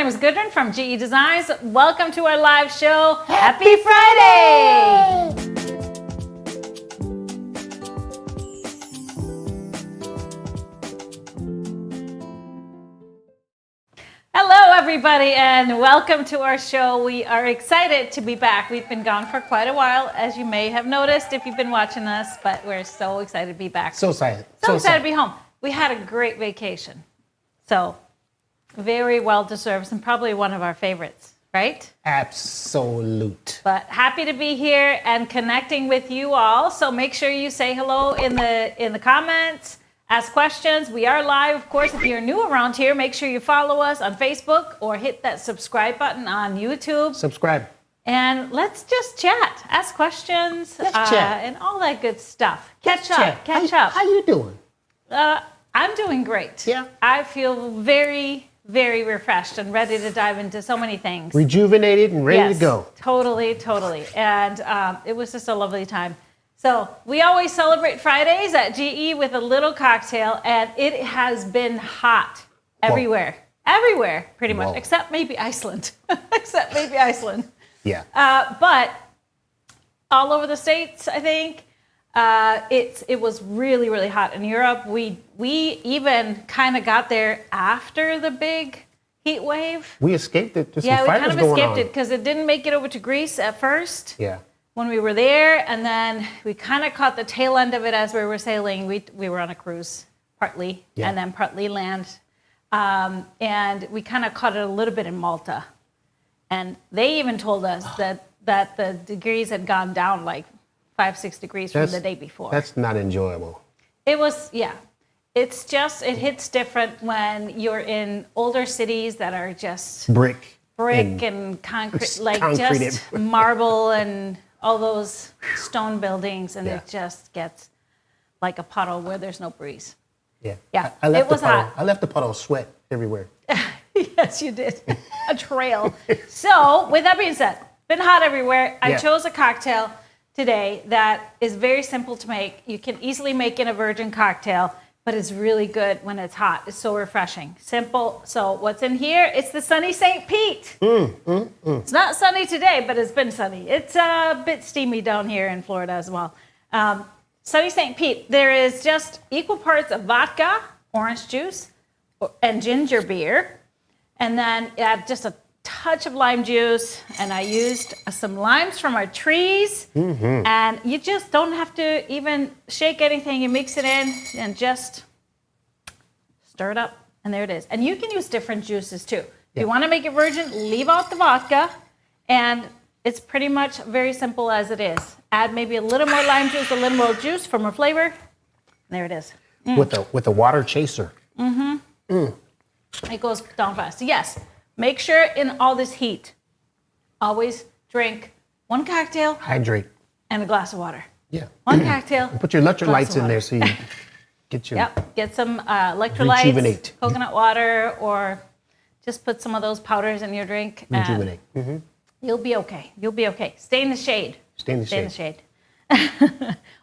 name's Gudrun from GE Designs. Welcome to our live show. Happy Friday! Hello, everybody, and welcome to our show. We are excited to be back. We've been gone for quite a while, as you may have noticed if you've been watching us, but we're so excited to be back. So excited. So excited to be home. We had a great vacation. So, very well deserved and probably one of our favorites, right? Absolute. But happy to be here and connecting with you all. So make sure you say hello in the comments. Ask questions. We are live, of course. If you're new around here, make sure you follow us on Facebook or hit that subscribe button on YouTube. Subscribe. And let's just chat. Ask questions. Let's chat. And all that good stuff. Catch Let's up. How you doing? I'm doing great. Yeah. I feel very, very refreshed and ready to dive into so many things. Rejuvenated and ready to go. Totally. And it was just a lovely time. So we always celebrate Fridays at GE with a little cocktail, and it has been hot everywhere. Whoa. Everywhere, pretty much, except maybe Iceland. Yeah. But all over the States, I think, it was really, really hot in Europe. We even kind of got there after the big heat wave. We escaped it. Yeah, we kind of escaped it because it didn't make it over to Greece at first. Yeah. When we were there, and then we kind of caught the tail end of it as we were sailing. We were on a cruise, partly, and then partly land. And we kind of caught it a little bit in Malta. And they even told us that the degrees had gone down like 5-6 degrees from the day before. That's not enjoyable. It was, yeah. It's just, it hits different when you're in older cities that are just brick and concrete, like just marble and all those stone buildings, and it just gets like a puddle where there's no breeze. Yeah. Yeah. It was hot. I left the puddle of sweat everywhere. Yes, you did. A trail. So, with that being said, been hot everywhere. I chose a cocktail today that is very simple to make. You can easily make in a virgin cocktail, but it's really good when it's hot. It's so refreshing. Simple. So what's in here? It's the Sunny St. Pete. It's not sunny today, but it's been sunny. It's a bit steamy down here in Florida as well. Sunny St. Pete, there is just equal parts of vodka, orange juice, and ginger beer. And then add just a touch of lime juice, and I used some limes from our trees. And you just don't have to even shake anything. You mix it in and just stir it up, and there it is. And you can use different juices too. If you want to make it virgin, leave out the vodka, and it's pretty much very simple as it is. Add maybe a little more lime juice, a little more juice for more flavor. And there it is. With a water chaser. It goes down fast. Yes. Make sure in all this heat, always drink one cocktail. Hydrate. And a glass of water. Yeah. One cocktail. Put your electrolytes in there so you get your... Get some electrolytes. Rejuvenate. Coconut water, or just put some of those powders in your drink. Rejuvenate. You'll be okay. You'll be okay. Stay in the shade. Stay in the shade.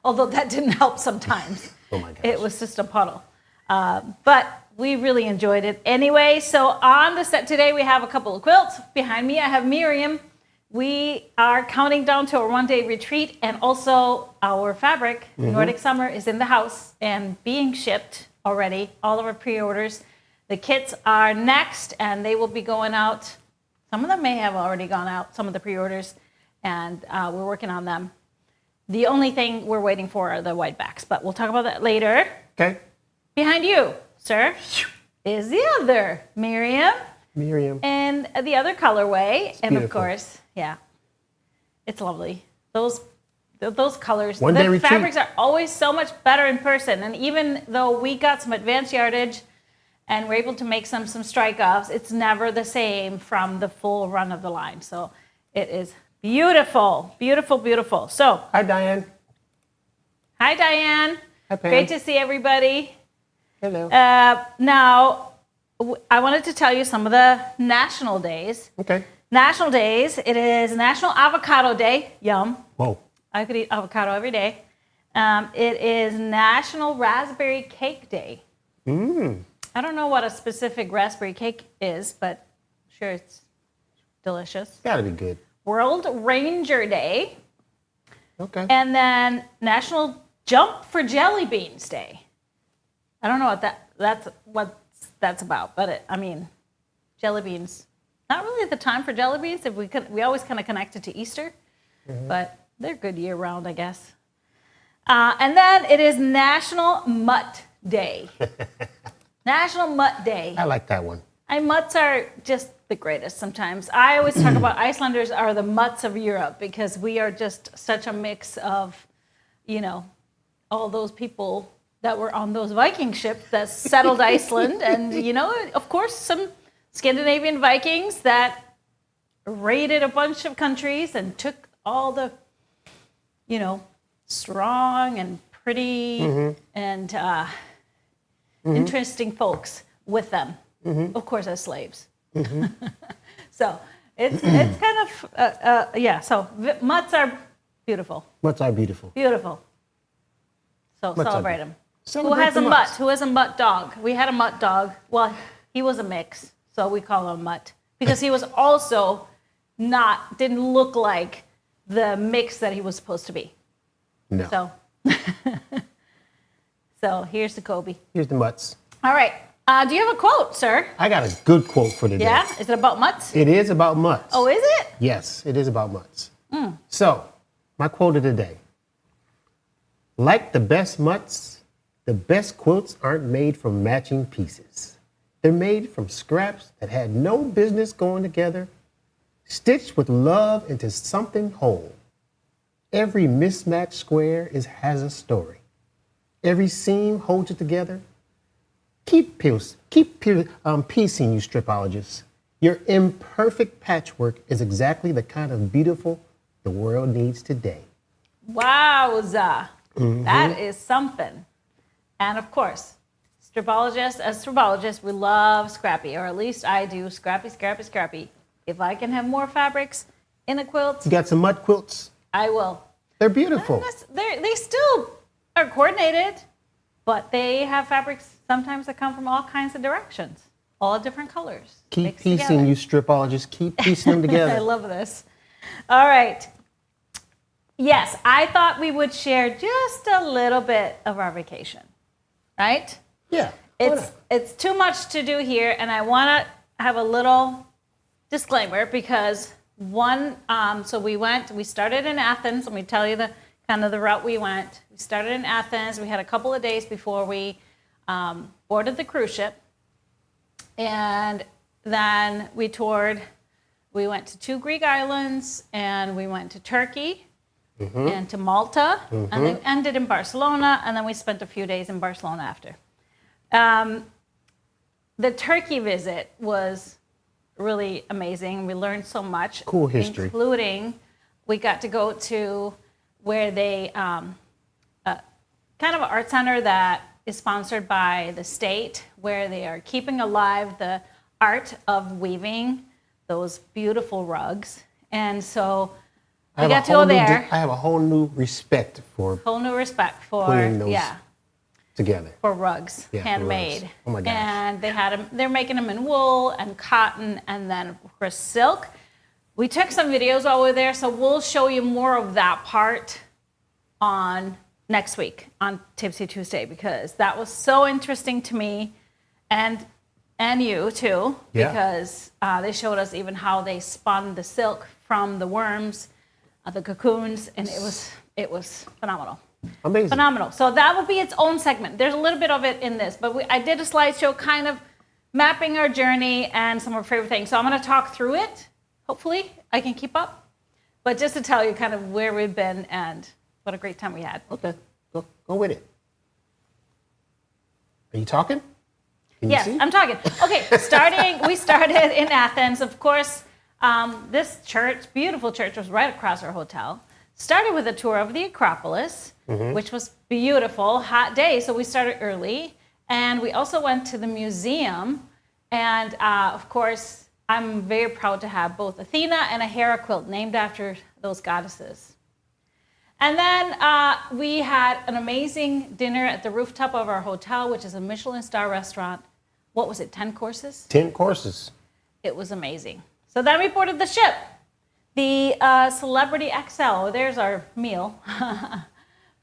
Although that didn't help sometimes. Oh my gosh. It was just a puddle. But we really enjoyed it anyway. So on the set today, we have a couple of quilts. Behind me, I have Miriam. We are counting down to a one-day retreat, and also our fabric, Nordic Summer, is in the house and being shipped already, all of our pre-orders. The kits are next, and they will be going out. Some of them may have already gone out, some of the pre-orders, and we're working on them. The only thing we're waiting for are the Widebacks, but we'll talk about that later. Okay. Behind you, sir, is the other Miriam. And the other colorway. It's and beautiful. Of course, it's lovely. Those colors. One day the retreat. Fabrics are always so much better in person. And even though we got some advanced yardage and we're able to make some strike-offs, it's never the same from the full run of the line. So it is beautiful, beautiful, beautiful. So. Hi, Diane. Hi, Diane. Hi, Pam. Great to see everybody. Hello. Now, I wanted to tell you some of the national days. Okay. National days. It is National Avocado Day. Yum. Whoa. I could eat avocado every day. It is National Raspberry Cake Day. I don't know what a specific raspberry cake is, but sure it's delicious. Gotta be good. World Ranger Day. Okay. And then National Jump for Jelly Beans Day. I don't know what that's about, but jelly beans. Not really the time for jelly beans. If we always kind of connect it to Easter, but they're good year round, I guess. And then it is National Mutt Day. National Mutt Day. I like that one. Mutts are just the greatest sometimes. I always talk about Icelanders are the mutts of Europe because we are just such a mix of, all those people that were on those Viking ships that settled Iceland. And, of course, some Scandinavian Vikings that raided a bunch of countries and took all the, strong and pretty and interesting folks with them. Of course, as slaves. So it's kind of, so mutts are beautiful. Mutts are beautiful. Beautiful. So celebrate them. Who Celebrate has the a mutt? mutts. Who has a mutt dog? We had a mutt dog. Well, he was a mix, so we call him mutt. Because he was also didn't look like the mix that he was supposed to be. No. So here's the Kobe. Here's the mutts. All right. Do you have a quote, sir? I got a good quote for today. Yeah? Is it about mutts? It is about mutts. Oh, is it? Yes, it is about mutts. So, my quote of the day. Like the best mutts, the best quilts aren't made from matching pieces. They're made from scraps that had no business going together, stitched with love into something whole. Every mismatched square has a story. Every seam holds it together. Keep piecing, you stripologists. Your imperfect patchwork is exactly the kind of beautiful the world needs today. Wowza. That is something. And of course, as stripologists, we love scrappy, or at least I do. Scrappy, scrappy, scrappy. If I can have more fabrics in a quilt, You got some mud quilts? I will. They're beautiful. They still are coordinated, but they have fabrics sometimes that come from all kinds of directions, all different colors. Keep mixed piecing, together. you stripologists. Keep piecing them I together. love this. All right. Yes, I thought we would share just a little bit of our vacation, right? Yeah. why not? It's too much to do here, and I want to have a little disclaimer because we started in Athens. Let me tell you the kind of the route we went. We started in Athens. We had a couple of days before we boarded the cruise ship, and then we toured. We went to 2 Greek islands, and we went to Turkey and to Malta, and then ended in Barcelona, and then we spent a few days in Barcelona after. The Turkey visit was really amazing. We learned so much. Cool history. Including, we got to go to where they, kind of an art center that is sponsored by the state, where they are keeping alive the art of weaving those beautiful rugs. And so we got to go there. I have a whole new respect for Whole new respect for, putting those together. for rugs, Yeah, for handmade. rugs. Oh my gosh. And they're making them in wool and cotton and then of course silk. We took some videos while we were there, so we'll show you more of that part on next week on Tipsy Tuesday, because that was so interesting to me and you too, Yeah. because they showed us even how they spun the silk from the worms, the cocoons, and it was phenomenal. Amazing. Phenomenal. So that will be its own segment. There's a little bit of it in this, but I did a slideshow kind of mapping our journey and some of our favorite things. So I'm going to talk through it. Hopefully I can keep up. But just to tell you kind of where we've been and what a great time we had. Okay, go with it. Are you talking? Can you Yes, see? I'm talking. Okay, we started in Athens. Of course, this church, beautiful church, was right across our hotel. Started with a tour of the Acropolis, which was beautiful, hot day, so we started early. And we also went to the museum. And of course, I'm very proud to have both Athena and a Hera quilt named after those goddesses. And then we had an amazing dinner at the rooftop of our hotel, which is a Michelin star restaurant. What was it, 10 courses? 10 courses. it was amazing. So then we boarded the ship. The Celebrity XL, there's our meal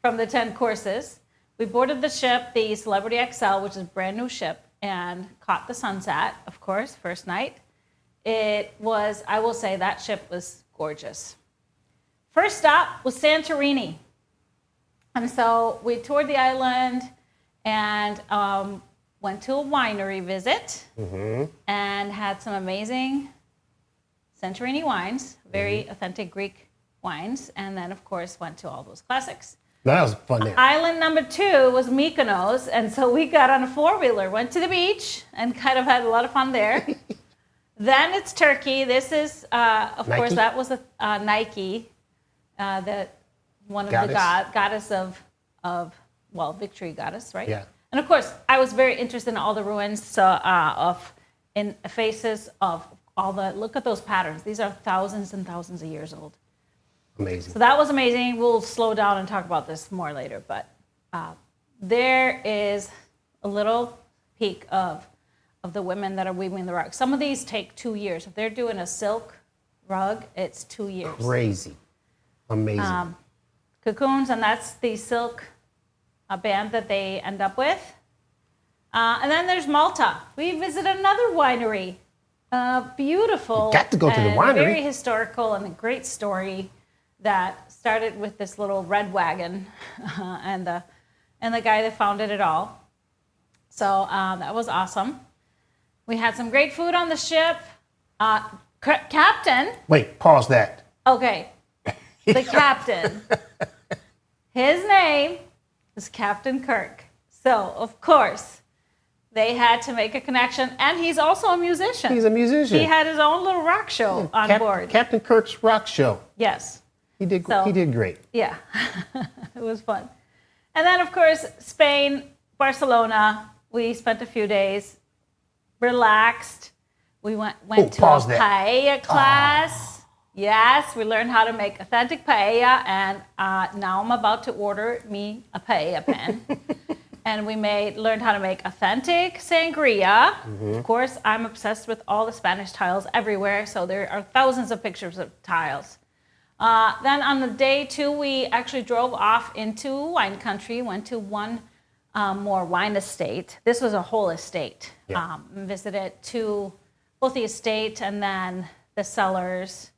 from the 10 courses. We boarded the ship, the Celebrity XL, which is a brand new ship, and caught the sunset, of course, first night. It was, I will say, that ship was gorgeous. First stop was Santorini. And so we toured the island and went to a winery visit and had some amazing Santorini wines, very authentic Greek wines, and then, of course, went to all those classics. That was fun there. Island number 2 was Mykonos, and so we got on a 4-wheeler, went to the beach, and kind of had a lot of fun there. Then it's Turkey. This is, of Nike? course, that was a Nike, one of the goddess of victory goddess, right? Yeah. And of course, I was very interested in all the ruins in faces of look at those patterns. These are thousands and thousands of years old. Amazing. So that was amazing. We'll slow down and talk about this more later, but there is a little peek of the women that are weaving the rug. Some of these take 2 years. If they're doing a silk rug, it's 2 years. Crazy. Amazing. Cocoons, and that's the silk band that they end up with. And then there's Malta. We visited another winery. Beautiful. Got to go to the and winery. Very historical and a great story that started with this little red wagon and the guy that founded it all. So that was awesome. We had some great food on the ship. Captain. Wait, pause that. Okay. The captain. His name is Captain Kirk. So, of course, they had to make a connection. And he's also a musician. He's a musician. He had his own little rock show on board. Captain Kirk's rock show. Yes. He did great. Yeah. It was fun. And then, of course, Spain, Barcelona. We spent a few days relaxed. We went to a paella class. Yes, we learned how to make authentic paella, and now I'm about to order me a paella pan. And we learned how to make authentic sangria. Of course, I'm obsessed with all the Spanish tiles everywhere, so there are thousands of pictures of tiles. Then on the day 2, we actually drove off into wine country, went to one more wine estate. This was a whole estate. Yeah. Visited both the estate and then the cellars.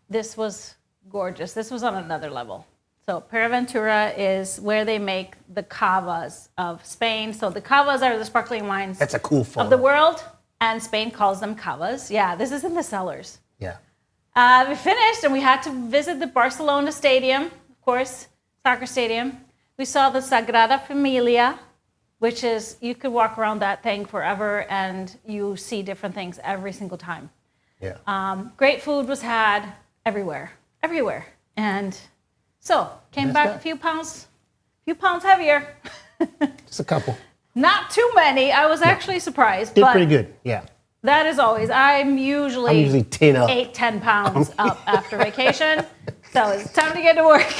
This was gorgeous. This was on another level. So Pereventura is where they make the cavas of Spain. So the cavas are the sparkling wines That's a cool photo. of the world, and Spain calls them cavas. Yeah, this is in the cellars. Yeah. We finished, and we had to visit the Barcelona stadium, of course, soccer stadium. We saw the Sagrada Familia, which is, you could walk around that thing forever, and you see different things every single time. Yeah. Great food was had everywhere. And so came back a few pounds heavier. Just a couple. Not too many. I was actually surprised. Did but pretty good. Yeah. That is always. I'm usually 10 up. 8-10 pounds up after vacation. So it's time to get to work.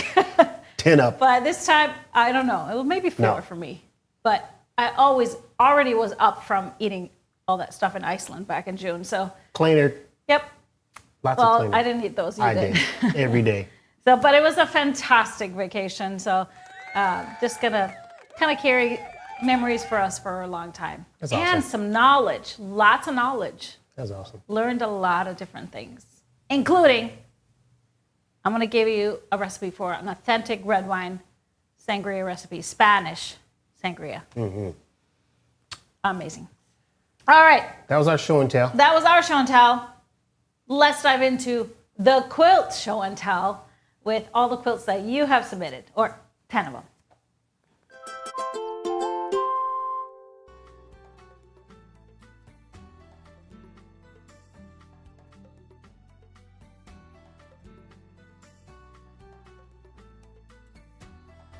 10 up. But this time, I don't know. It was maybe 4 for me. But I already was up from eating all that stuff in Iceland back in June. So Cleaner. yep. Lots of cleaner. I didn't eat those. You I did. Every day. So, but it was a fantastic vacation. So, just gonna kind of carry memories for us for a long time. That's and awesome. some knowledge, lots of knowledge. That's awesome. Learned a lot of different things, including I'm gonna give you a recipe for an authentic red wine sangria recipe, Spanish sangria. Amazing. All right. That was our show and tell. That was our show and tell. Let's dive into the quilt show and tell with all the quilts that you have submitted, or 10 of them.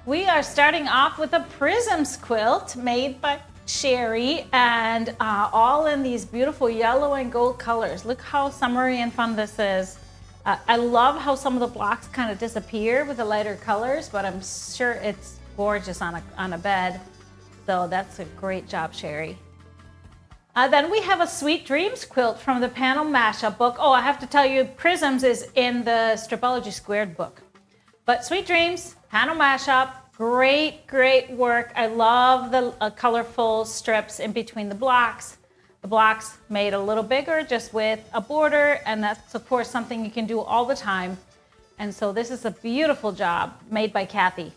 We are starting off with a Prisms quilt made by Sherry, and all in these beautiful yellow and gold colors. Look how summery and fun this is. I love how some of the blocks kind of disappear with the lighter colors, but I'm sure it's gorgeous on a bed. So that's a great job, Sherry. Then we have a Sweet Dreams quilt from the Panel Mashup book. Oh, I have to tell you, Prisms is in the Stripology Squared book. But Sweet Dreams, Panel Mashup, great, great work. I love the colorful strips in between the blocks. The blocks made a little bigger just with a border, and that's of course something you can do all the time. And so this is a beautiful job made by Kathy,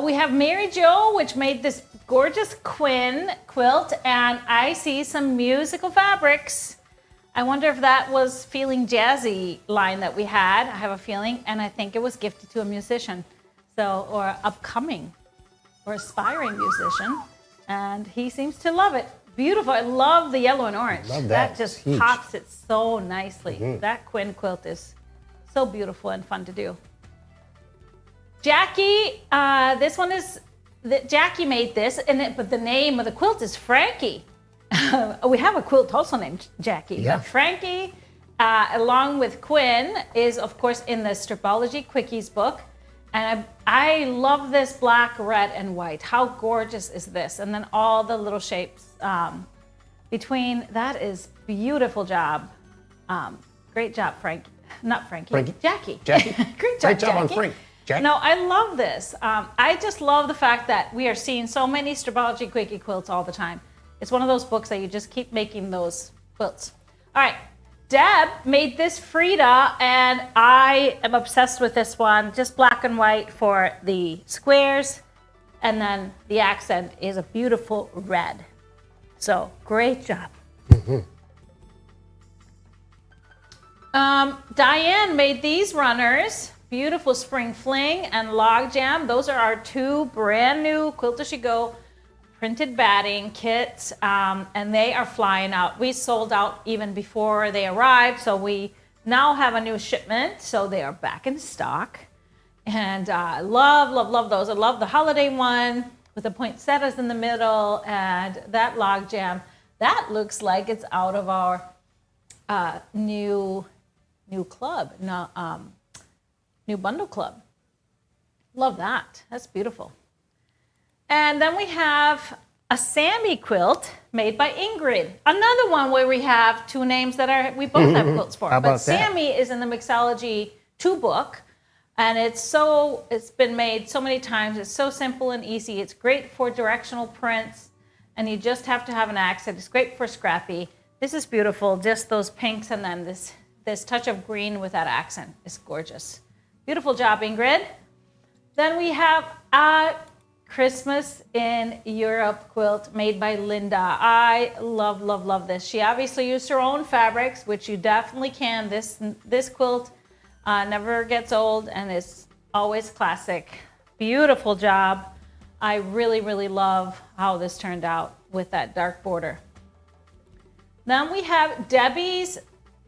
we have Mary Jo, which made this gorgeous Quinn quilt, and I see some musical fabrics. I wonder if that was Feeling Jazzy line that we had. I have a feeling, and I think it was gifted to a musician, so, or upcoming or aspiring musician, and he seems to love it. Beautiful. I love the yellow and orange. Love that. That just Huge. pops it so nicely. That Quinn quilt is so beautiful and fun to do. Jackie, this one is, Jackie made this, but the name of the quilt is Frankie. We have a quilt also named Jackie. Yeah. Frankie, along with Quinn, is of course in the Stripology Quickies book. And I love this black, red, and white. How gorgeous is this? And then all the little shapes between. That is beautiful job. Great job, Frank. Not Frankie. Jackie. Jackie. Great job, Great job on Jackie. Frank. Jackie. No, I love this. I just love the fact that we are seeing so many Stripology Quickie quilts all the time. It's one of those books that you just keep making those quilts. All right. Deb made this Frida, and I am obsessed with this one. Just black and white for the squares, and then the accent is a beautiful red. So great job. Diane made these runners. Beautiful spring fling and log jam. Those are our two brand new Quilt As You Go printed batting kits, and they are flying out. We sold out even before they arrived, so we now have a new shipment, so they are back in stock. And love those. I love the holiday one with the poinsettias in the middle, and that log jam. That looks like it's out of our new club, new bundle club. Love that. That's beautiful. And then we have a Sammy quilt made by Ingrid. Another one where we have two names that we both have quilts for. How about but Sammy is in the Mixology 2 book, and it's been made so many times. It's so simple and easy. It's great for directional prints, and you just have to have an accent. It's great for scrappy. This is beautiful. Just those pinks and then this touch of green with that accent is gorgeous. Beautiful job, Ingrid. Then we have a Christmas in Europe quilt made by Linda. I love this. She obviously used her own fabrics, which you definitely can. This quilt never gets old and is always classic. Beautiful job. I really love how this turned out with that dark border. Then we have Debbie's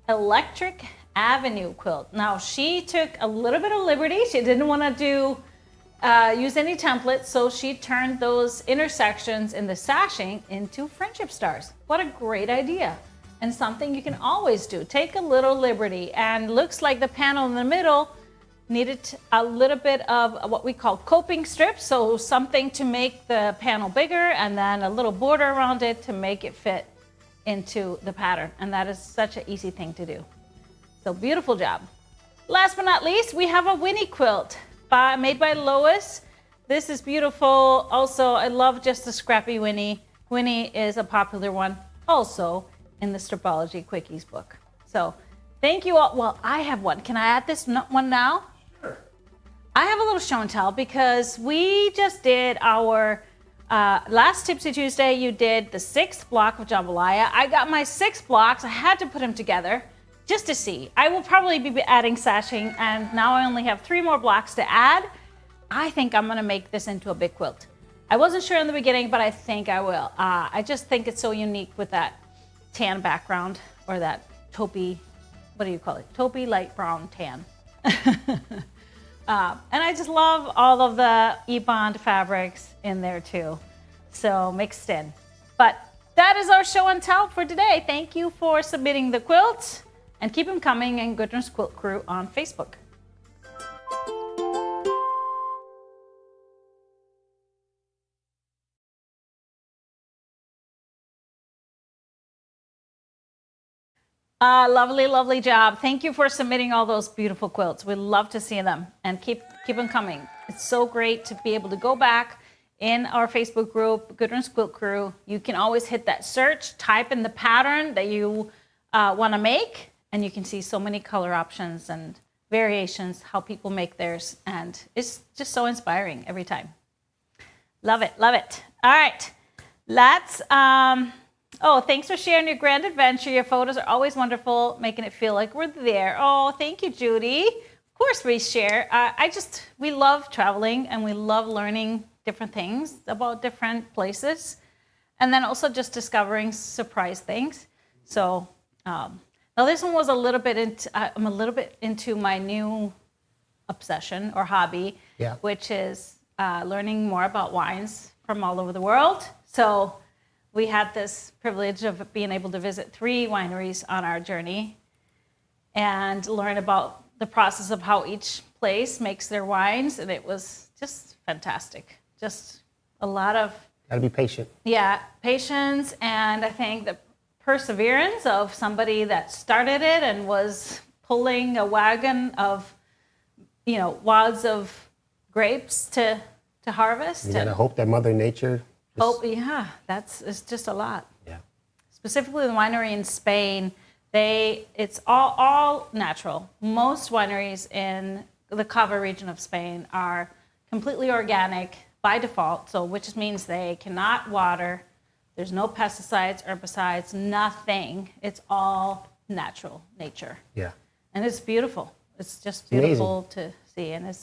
Electric Avenue quilt. Now she took a little bit of liberty. She didn't want to use any templates, so she turned those intersections in the sashing into friendship stars. What a great idea, and something you can always do. Take a little liberty, and looks like the panel in the middle needed a little bit of what we call coping strips, so something to make the panel bigger, and then a little border around it to make it fit into the pattern, and that is such an easy thing to do. So beautiful job. Last but not least, we have a Winnie quilt made by Lois. This is beautiful. Also, I love just the scrappy Winnie. Winnie is a popular one also in the Stripology Quickies book. So thank you all. Well, I have one. Can I add this one now? Sure. I have a little show and tell because we just did our last Tipsy Tuesday. You did the 6th block of jambalaya. I got my 6 blocks. I had to put them together just to see. I will probably be adding sashing, and now I only have 3 more blocks to add. I think I'm gonna make this into a big quilt. I wasn't sure in the beginning, but I think I will. I just think it's so unique with that tan background, or that taupey, what do you call it? Taupey light brown tan. And I just love all of the e-bond fabrics in there too. So mixed in. But that is our show and tell for today. Thank you for submitting the quilts, and keep them coming in Gudrun's Quilt Crew on Facebook. Lovely, lovely job. Thank you for submitting all those beautiful quilts. We love to see them and keep them coming. It's so great to be able to go back in our Facebook group, Gudrun's Quilt Crew. You can always hit that search, type in the pattern that you want to make, and you can see so many color options and variations, how people make theirs. And it's just so inspiring every time. Love it, love it. All right, let's... Oh, thanks for sharing your grand adventure. Your photos are always wonderful, making it feel like we're there. Oh, thank you, Judy. Of course we share. We love traveling and we love learning different things about different places. And then also just discovering surprise things. So now this one was I'm a little bit into my new obsession or hobby, which is learning more about wines from all over the world. So we had this privilege of being able to visit 3 wineries on our journey and learn about the process of how each place makes their wines. And it was just fantastic. Just a lot of... Gotta be patient. Yeah, patience. And I think the perseverance of somebody that started it and was pulling a wagon of, wads of grapes to harvest. You gotta hope that Mother Nature... it's just a lot. Yeah. Specifically the winery in Spain, it's all natural. Most wineries in the Cava region of Spain are completely organic by default, which means they cannot water. There's no pesticides, herbicides, nothing. It's all natural nature. Yeah. And it's beautiful. It's just beautiful to see, and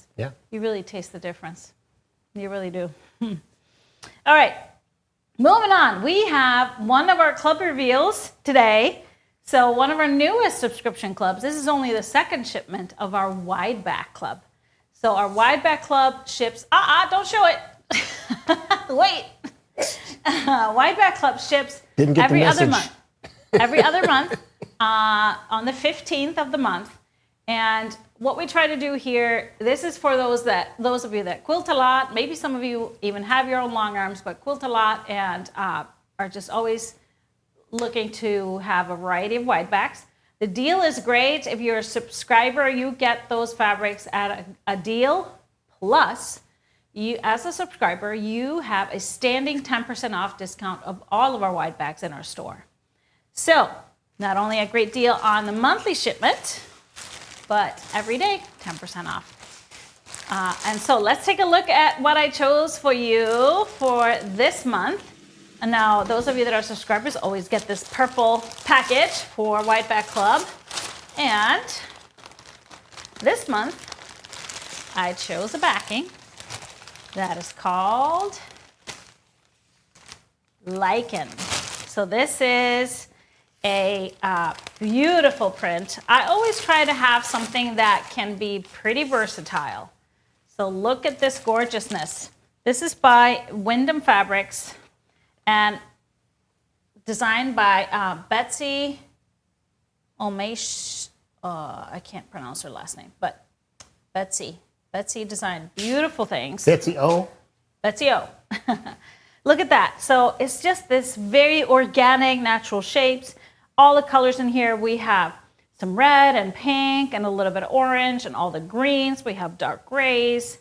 you really taste the difference. You really do. All right, moving on. We have one of our club reveals today. So one of our newest subscription clubs. This is only the second shipment of our Wideback Club. So our Wideback Club ships. Don't show it. Wait. Wideback Club ships every other month. Every other month on the 15th of the month. And what we try to do here, this is for those of you that quilt a lot. Maybe some of you even have your own long arms, but quilt a lot and are just always looking to have a variety of widebacks. The deal is great. If you're a subscriber, you get those fabrics at a deal. Plus, you, as a subscriber, you have a standing 10% off discount of all of our widebacks in our store. So, not only a great deal on the monthly shipment, but every day, 10% off. And so let's take a look at what I chose for you for this month. And now, those of you that are subscribers always get this purple package for Wideback Club. And this month, I chose a backing that is called Lichen. So this is a beautiful print. I always try to have something that can be pretty versatile. So look at this gorgeousness. This is by Wyndham Fabrics and designed by Betsy Omesh. I can't pronounce her last name, but Betsy designed beautiful things. Betsy O. Look at that. So it's just this very organic, natural shapes. All the colors in here, we have some red and pink and a little bit of orange and all the greens. We have dark grays.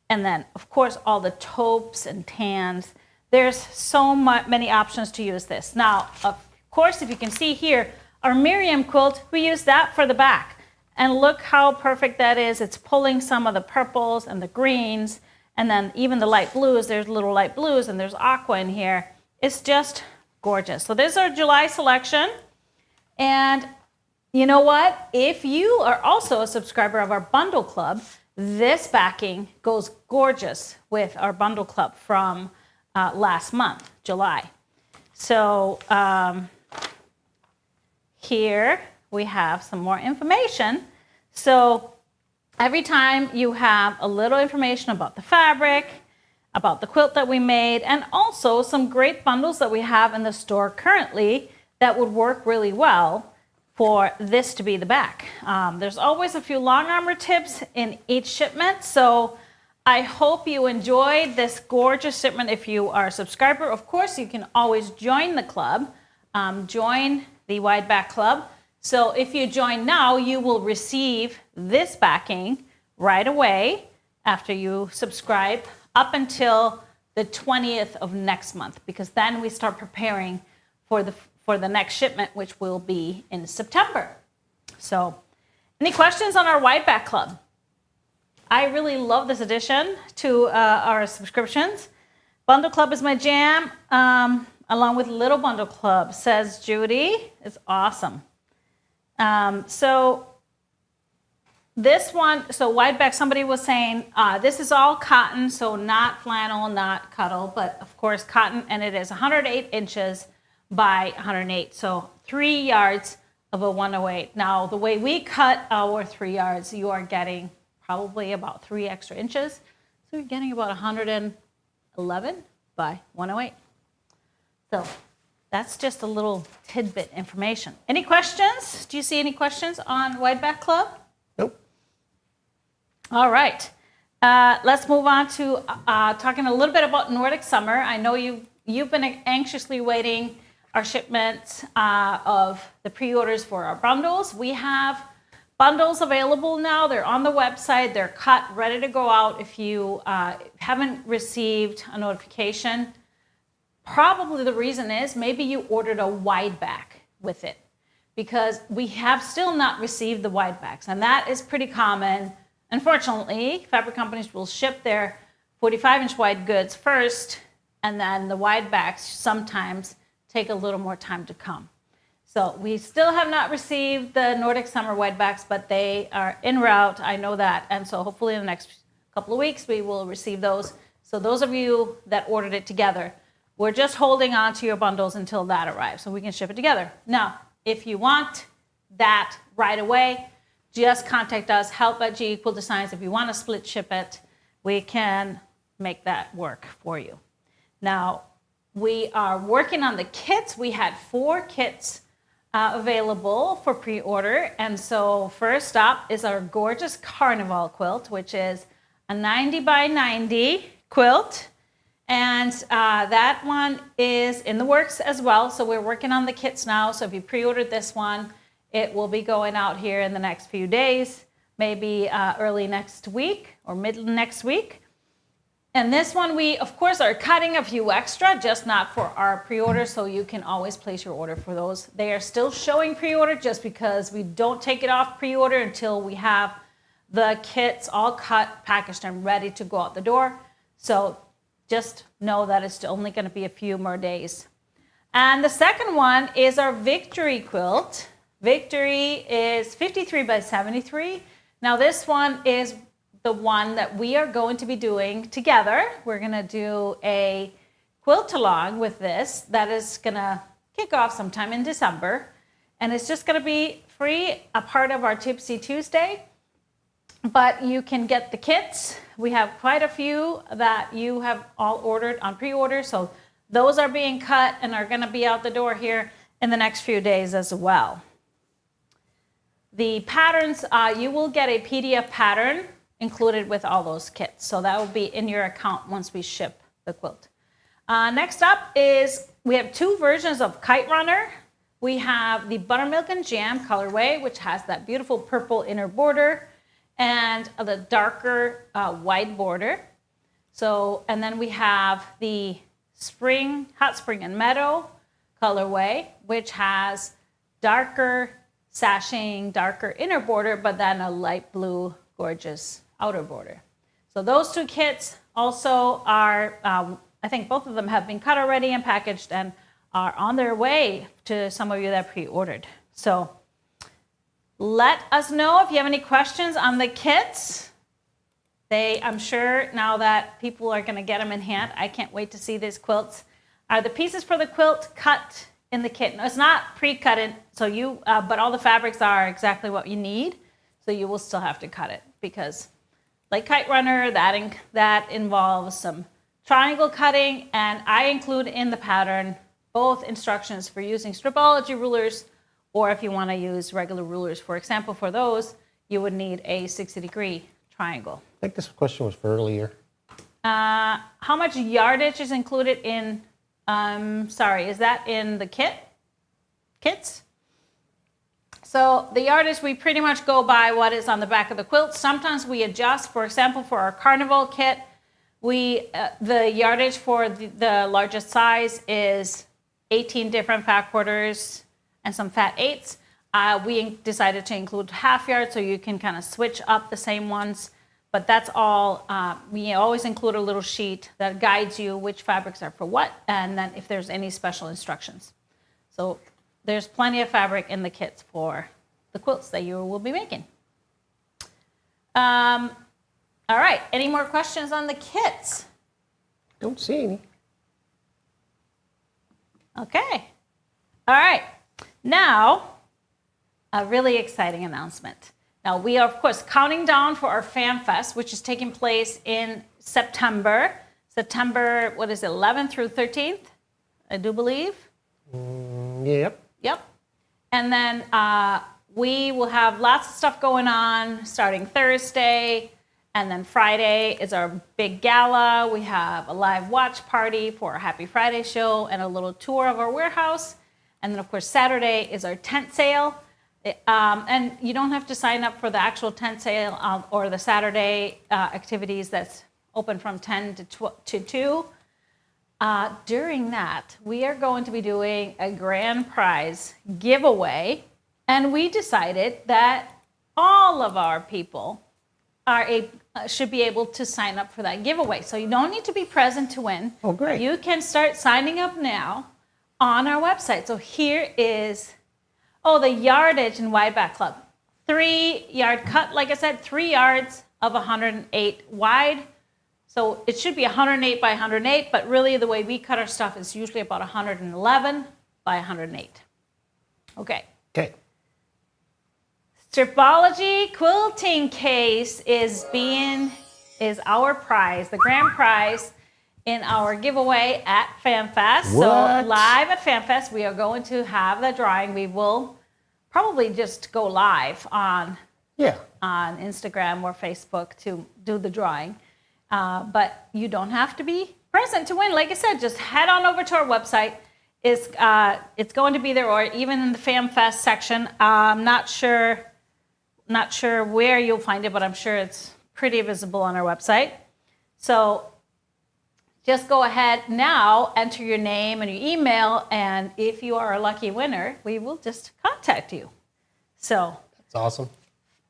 And then, of course, all the taupes and tans. There's so many options to use this. Now, of course, if you can see here, our Miriam quilt, we use that for the back. And look how perfect that is. It's pulling some of the purples and the greens. And then even the light blues, there's little light blues and there's aqua in here. It's just gorgeous. So this is our July selection. And you know what? If you are also a subscriber of our bundle club, this backing goes gorgeous with our bundle club from last month, July. So here we have some more information. So every time you have a little information about the fabric, about the quilt that we made, and also some great bundles that we have in the store currently that would work really well for this to be the back. There's always a few long armor tips in each shipment, so I hope you enjoyed this gorgeous shipment. If you are a subscriber, of course, you can always join the club, join the Wideback Club, So if you join now, you will receive this backing right away after you subscribe up until the 20th of next month, because then we start preparing for the next shipment, which will be in September. So any questions on our Wideback Club? I really love this addition to our subscriptions. Bundle Club is my jam, along with Little Bundle Club, says Judy. It's awesome. So this one, so Wideback, somebody was saying, this is all cotton, so not flannel, not cuddle, but of course cotton, and it is 108 inches by 108, so 3 yards of a 108. Now, the way we cut our 3 yards, you are getting probably about 3 extra inches, so you're getting about 111 by 108. So that's just a little tidbit information. Any questions? Do you see any questions on Wideback Club? Nope. All right. Let's move on to talking a little bit about Nordic summer. I know you've been anxiously waiting our shipments of the pre-orders for our bundles. We have bundles available now. They're on the website. They're cut, ready to go out. If you haven't received a notification, probably the reason is maybe you ordered a wide back with it, because we have still not received the wide backs, and that is pretty common. Unfortunately, fabric companies will ship their 45-inch wide goods first, and then the wide backs sometimes take a little more time to come. So we still have not received the Nordic summer wide backs, but they are en route. I know that, and so hopefully in the next couple of weeks we will receive those. So those of you that ordered it together, we're just holding on to your bundles until that arrives so we can ship it together. Now, if you want that right away, just contact us, help@GEquiltDesigns. If you want to split ship it, we can make that work for you. Now, we are working on the kits. We had 4 kits available for pre-order. And so first up is our gorgeous Carnival quilt, which is a 90 by 90 quilt. And that one is in the works as well. So we're working on the kits now. So if you pre-ordered this one, it will be going out here in the next few days, maybe early next week or mid next week. And this one, we, of course, are cutting a few extra, just not for our pre-order, so you can always place your order for those. They are still showing pre-order just because we don't take it off pre-order until we have the kits all cut, packaged, and ready to go out the door. So just know that it's only going to be a few more days. And the second one is our Victory quilt. Victory is 53 by 73. Now this one is the one that we are going to be doing together. We're going to do a quilt along with this that is going to kick off sometime in December. And it's just going to be free, a part of our Tipsy Tuesday. But you can get the kits. We have quite a few that you have all ordered on pre-order. So those are being cut and are going to be out the door here in the next few days as well. The patterns, you will get a PDF pattern included with all those kits. So that will be in your account once we ship the quilt. Next up is, we have 2 versions of Kite Runner. We have the Buttermilk and Jam colorway, which has that beautiful purple inner border and the darker white border. So, and then we have the Spring, Hot Spring and Meadow colorway, which has darker sashing, darker inner border, but then a light blue, gorgeous outer border. So those 2 kits also are, I think both of them have been cut already and packaged and are on their way to some of you that pre-ordered. So let us know if you have any questions on the kits. I'm sure now that people are gonna get them in hand, I can't wait to see these quilts. Are the pieces for the quilt cut in the kit? No, it's not pre-cut in, so but all the fabrics are exactly what you need. So you will still have to cut it because like Kite Runner, that involves some triangle cutting, and I include in the pattern both instructions for using Stripology rulers, or if you want to use regular rulers. For example, for those, you would need a 60-degree triangle. I think this question was for earlier. How much yardage is included in, is that in the kits? So the yardage, we pretty much go by what is on the back of the quilt. Sometimes we adjust. For example, for our carnival kit, the yardage for the largest size is 18 different fat quarters and some fat eighths. We decided to include half yard so you can kind of switch up the same ones. But that's all. We always include a little sheet that guides you which fabrics are for what, and then if there's any special instructions. So there's plenty of fabric in the kits for the quilts that you will be making. All right, any more questions on the kits? Don't see any. Okay. All right. Now, a really exciting announcement. Now, we are, of course, counting down for our FanFest, which is taking place in September. September, 11th through 13th, I do believe. Yep. Yep. And then we will have lots of stuff going on starting Thursday. And then Friday is our big gala. We have a live watch party for our Happy Friday show and a little tour of our warehouse. And then, of course, Saturday is our tent sale. And you don't have to sign up for the actual tent sale or the Saturday activities that's open from 10 to 2. During that, we are going to be doing a grand prize giveaway. And we decided that all of our people should be able to sign up for that giveaway. So you don't need to be present to win. Oh, great. You can start signing up now on our website. So here is, the yardage in Wideback Club. 3 yard cut, like I said, 3 yards of 108 wide. So it should be 108 by 108, but really the way we cut our stuff is usually about 111 by 108. Okay. Okay. Stripology quilting case is our prize, the grand prize in our giveaway at FanFest. So live at FanFest, we are going to have the drawing. We will probably just go live on Instagram or Facebook to do the drawing. But you don't have to be present to win. Like I said, just head on over to our website. It's going to be there, or even in the FanFest section. I'm not sure where you'll find it, but I'm sure it's pretty visible on our website. So just go ahead now, enter your name and your email, and if you are a lucky winner, we will just contact you. So that's awesome.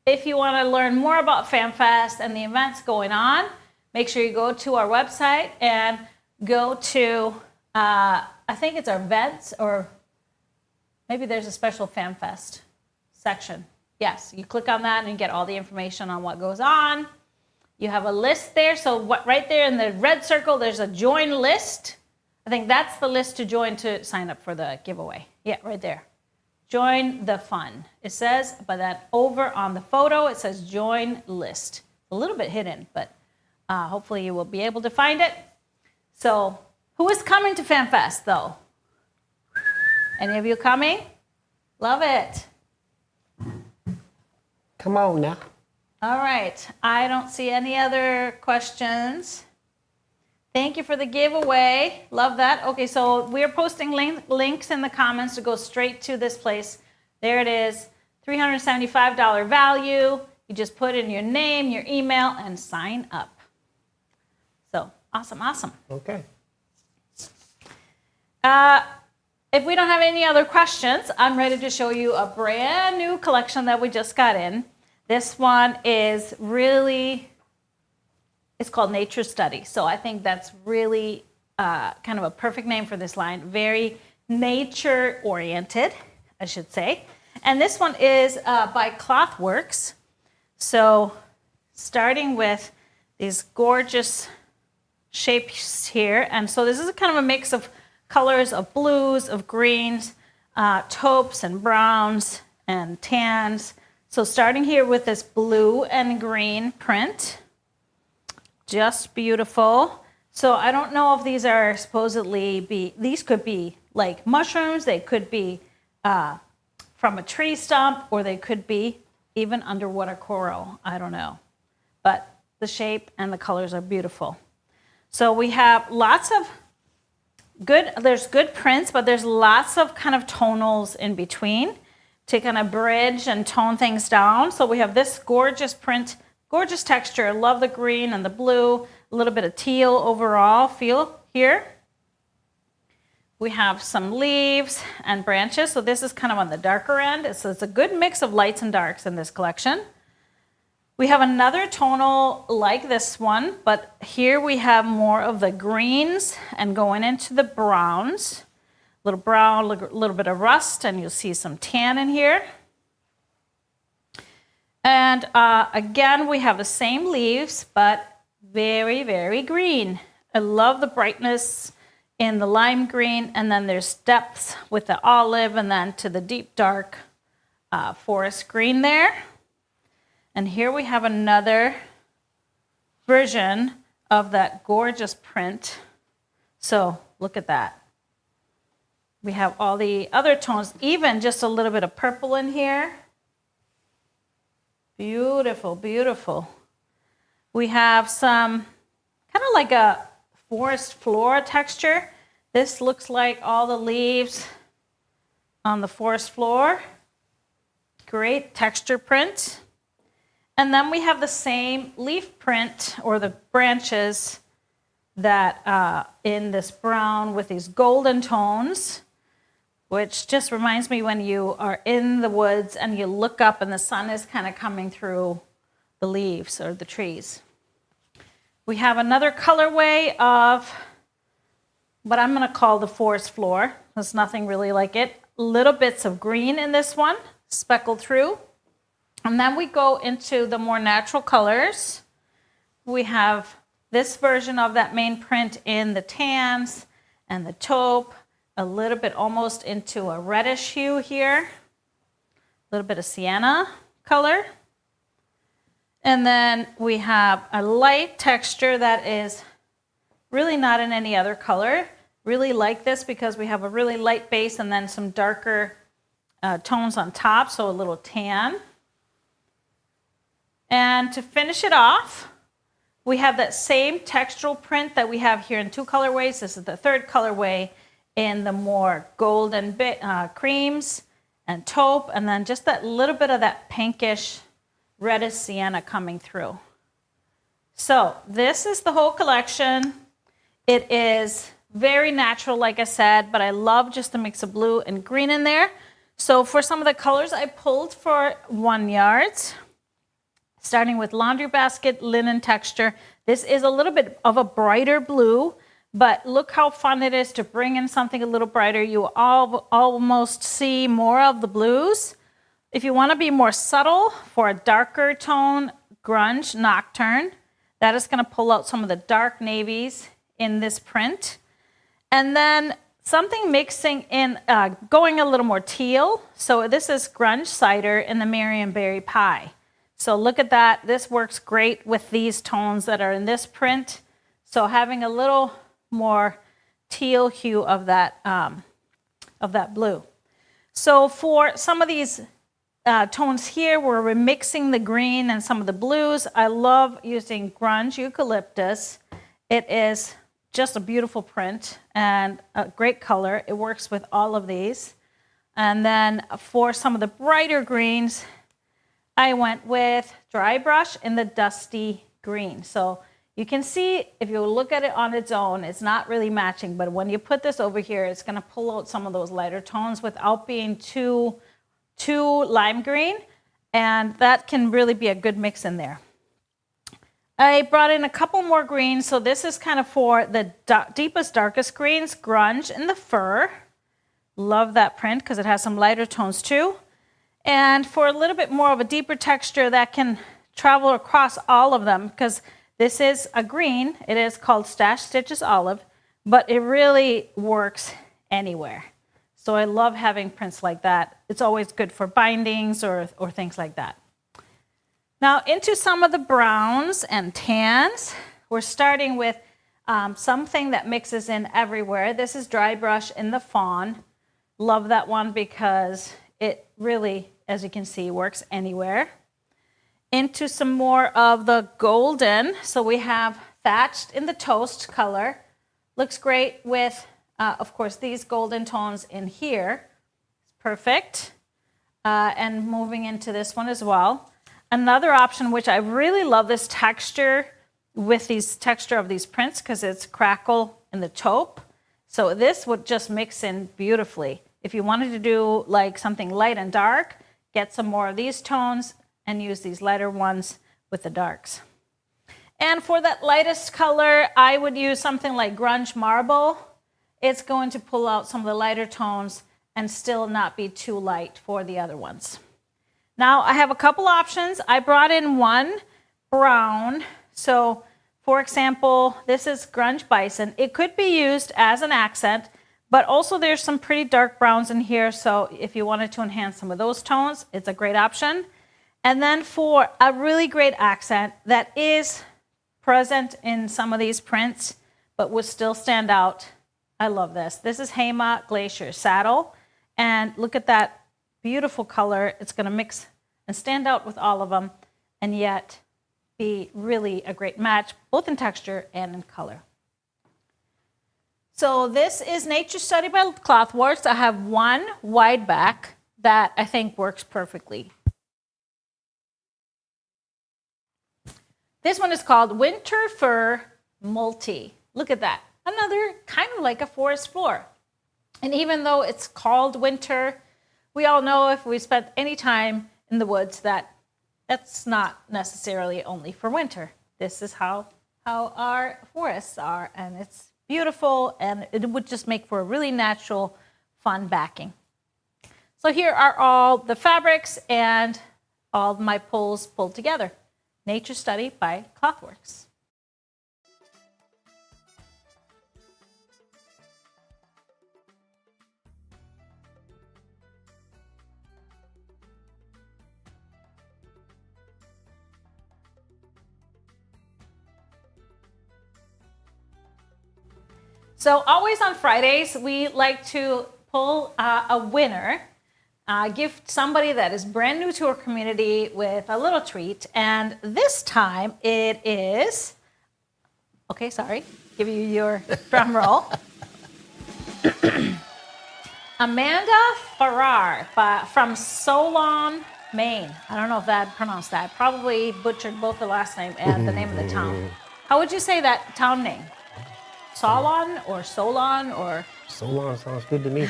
If you want to learn more about FanFest and the events going on, make sure you go to our website and go to, I think it's our events, or maybe there's a special FanFest section. Yes, you click on that and get all the information on what goes on. You have a list there. So right there in the red circle, there's a join list. I think that's the list to join to sign up for the giveaway. Yeah, right there. Join the fun. It says, but that over on the photo, it says join list. A little bit hidden, but hopefully you will be able to find it. So who is coming to FanFest, though? Any of you coming? Love it. Come on now. All right. I don't see any other questions. Thank you for the giveaway. Love that. Okay, so we're posting links in the comments to go straight to this place. There it is. $375 value. You just put in your name, your email, and sign up. So, awesome. Okay. If we don't have any other questions, I'm ready to show you a brand new collection that we just got in. This one is it's called Nature Study. So I think that's really kind of a perfect name for this line. Very nature-oriented, I should say. And this one is by Clothworks. So starting with these gorgeous shapes here. And so this is kind of a mix of colors of blues, of greens, taupes and browns and tans. So starting here with this blue and green print, just beautiful. So I don't know if these are these could be like mushrooms, they could be from a tree stump, or they could be even underwater coral, I don't know. But the shape and the colors are beautiful. So we have there's good prints, but there's lots of kind of tonals in between to kind of bridge and tone things down. So we have this gorgeous print, gorgeous texture. I love the green and the blue, a little bit of teal overall feel here. We have some leaves and branches. So this is kind of on the darker end. So it's a good mix of lights and darks in this collection. We have another tonal like this one, but here we have more of the greens and going into the browns. A little brown, a little bit of rust, and you'll see some tan in here. And again, we have the same leaves, but very, very green. I love the brightness in the lime green, and then there's depths with the olive, and then to the deep dark forest green there. And here we have another version of that gorgeous print. So look at that. We have all the other tones, even just a little bit of purple in here. Beautiful, beautiful. We have some kind of like a forest floor texture. This looks like all the leaves on the forest floor. Great texture print. And then we have the same leaf print or the branches that in this brown with these golden tones, which just reminds me when you are in the woods and you look up and the sun is kind of coming through the leaves or the trees. We have another colorway of what I'm going to call the forest floor. There's nothing really like it. Little bits of green in this one, speckled through. And then we go into the more natural colors. We have this version of that main print in the tans and the taupe, a little bit almost into a reddish hue here, a little bit of sienna color. And then we have a light texture that is really not in any other color. Really like this because we have a really light base and then some darker tones on top, so a little tan. And to finish it off, we have that same textural print that we have here in two colorways. This is the third colorway in the more golden creams and taupe, and then just that little bit of that pinkish reddish sienna coming through. So this is the whole collection. It is very natural, like I said, but I love just the mix of blue and green in there. So for some of the colors I pulled for 1 yard, starting with laundry basket, linen texture. This is a little bit of a brighter blue, but look how fun it is to bring in something a little brighter. You almost see more of the blues. If you want to be more subtle for a darker tone, grunge, nocturne, that is going to pull out some of the dark navies in this print. And then something mixing in, going a little more teal. So this is grunge cider in the Marionberry pie. So look at that. This works great with these tones that are in this print. So having a little more teal hue of that blue. So for some of these tones here, we're remixing the green and some of the blues. I love using grunge eucalyptus. It is just a beautiful print and a great color. It works with all of these. And then for some of the brighter greens, I went with dry brush in the dusty green. So you can see if you look at it on its own, it's not really matching, but when you put this over here, it's going to pull out some of those lighter tones without being too lime green, and that can really be a good mix in there. I brought in a couple more greens, so this is kind of for the deepest, darkest greens, grunge in the fur. Love that print because it has some lighter tones too. And for a little bit more of a deeper texture that can travel across all of them, because this is a green, it is called Stash Stitches Olive, but it really works anywhere. So I love having prints like that. It's always good for bindings or things like that. Now into some of the browns and tans. We're starting with something that mixes in everywhere. This is dry brush in the fawn. Love that one because it really, as you can see, works anywhere. Into some more of the golden. So we have thatched in the toast color. Looks great with, of course, these golden tones in here. It's perfect. and moving into this one as well. Another option, which I really love this texture with these texture of these prints because it's crackle in the taupe. So this would just mix in beautifully. If you wanted to do like something light and dark, get some more of these tones and use these lighter ones with the darks. And for that lightest color, I would use something like Grunge Marble. It's going to pull out some of the lighter tones and still not be too light for the other ones. Now I have a couple options. I brought in one brown. So for example, this is Grunge Bison. It could be used as an accent, but also there's some pretty dark browns in here. So if you wanted to enhance some of those tones, it's a great option. And then for a really great accent that is present in some of these prints, but would still stand out, I love this. This is Hema Glacier Saddle. And look at that beautiful color. It's gonna mix and stand out with all of them, and yet be really a great match, both in texture and in color. So this is Nature Study by Clothworks. I have one wide back that I think works perfectly. This one is called Winter Fur Multi. Look at that. Another kind of like a forest floor. And even though it's called winter, we all know if we spent any time in the woods that that's not necessarily only for winter. This is how our forests are, and it's beautiful, and it would just make for a really natural, fun backing. So here are all the fabrics and all my pulls pulled together. Nature Study by Clothworks. So always on Fridays, we like to pull a winner, give somebody that is brand new to our community with a little treat. And this time it is, okay, sorry, give you your drum roll. Amanda Farrar from Solon, Maine. I don't know if that pronounced that. Probably butchered both the last name and the name of the town. How would you say that town name? Solon or Solon or? Solon sounds good to me.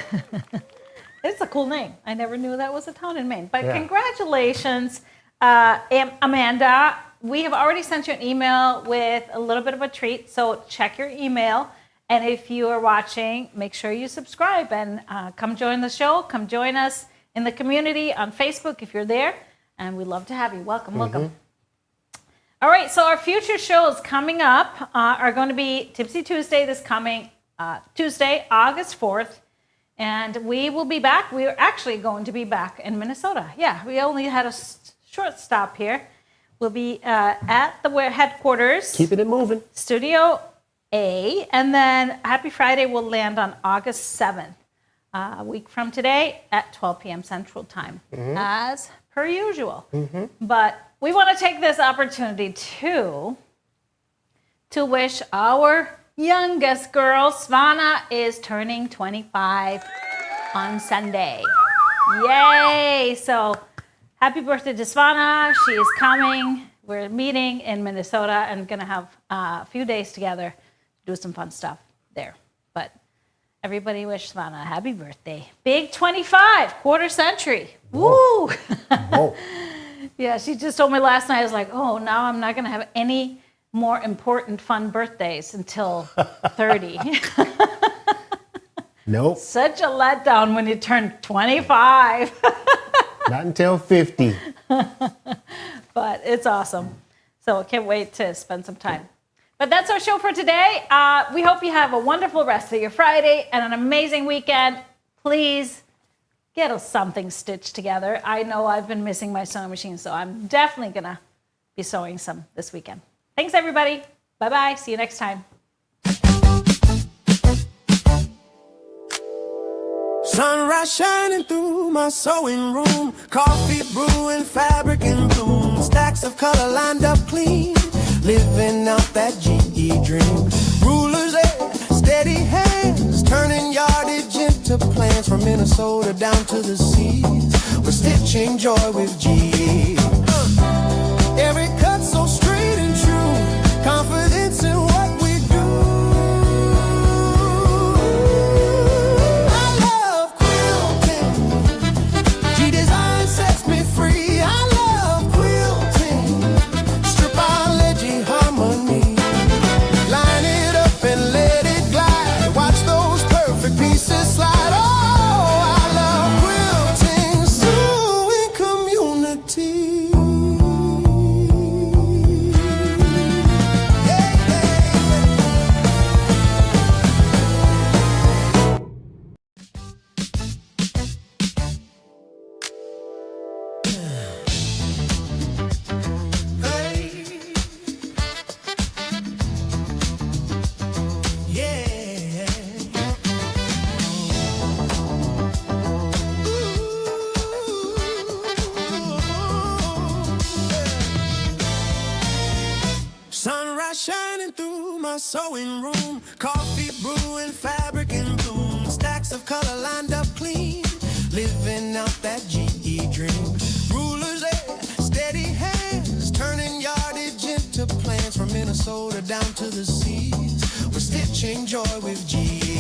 It's a cool name. I never knew that was a town in Maine. But congratulations, Amanda. We have already sent you an email with a little bit of a treat. So check your email. And if you are watching, make sure you subscribe and come join the show. Come join us in the community on Facebook if you're there. And we'd love to have you. Welcome, welcome. All right, so our future shows coming up are going to be Tipsy Tuesday this coming Tuesday, August 4th. And we will be back. We are actually going to be back in Minnesota. Yeah, we only had a short stop here. We'll be at the headquarters. Keeping it moving. Studio A. And then Happy Friday will land on August 7th, a week from today at 12 p.m. Central Time, as per usual. But we want to take this opportunity to wish our youngest girl, Svana, is turning 25 on Sunday. Yay! So happy birthday to Svana. She is coming. We're meeting in Minnesota and going to have a few days together to do some fun stuff there. But everybody wish Svana a happy birthday. Big 25, quarter century. Woo! Whoa. Yeah, she just told me last night, I was like, oh, now I'm not going to have any more important fun birthdays until 30. Nope. Such a letdown when you turn 25. Not until 50. But it's awesome. So I can't wait to spend some time. But that's our show for today. We hope you have a wonderful rest of your Friday and an amazing weekend. Please get us something stitched together. I know I've been missing my sewing machine, so I'm definitely going to be sewing some this weekend. Thanks, everybody. Bye-bye. See you next time. Sunrise shining through my sewing room, coffee brewing, fabric in bloom, stacks of color lined up clean, living out that GE dream. Rulers and steady hands, turning yardage into plans from Minnesota down to the seas. We're stitching joy with GE. Every cut so straight and true, confidence in what we do. I love quilting. G-Design sets me free. I love quilting. Stripology harmony. Line it up and let it glide. Watch those perfect pieces slide. Oh, I love quilting. Sewing community. Sunrise shining through my sewing room. Coffee brewing, fabric in bloom. Stacks of color lined up clean. Living out that GE dream. Rulers there, steady hands. Turning yardage into plans. From Minnesota down to the seas. We're stitching joy with GE.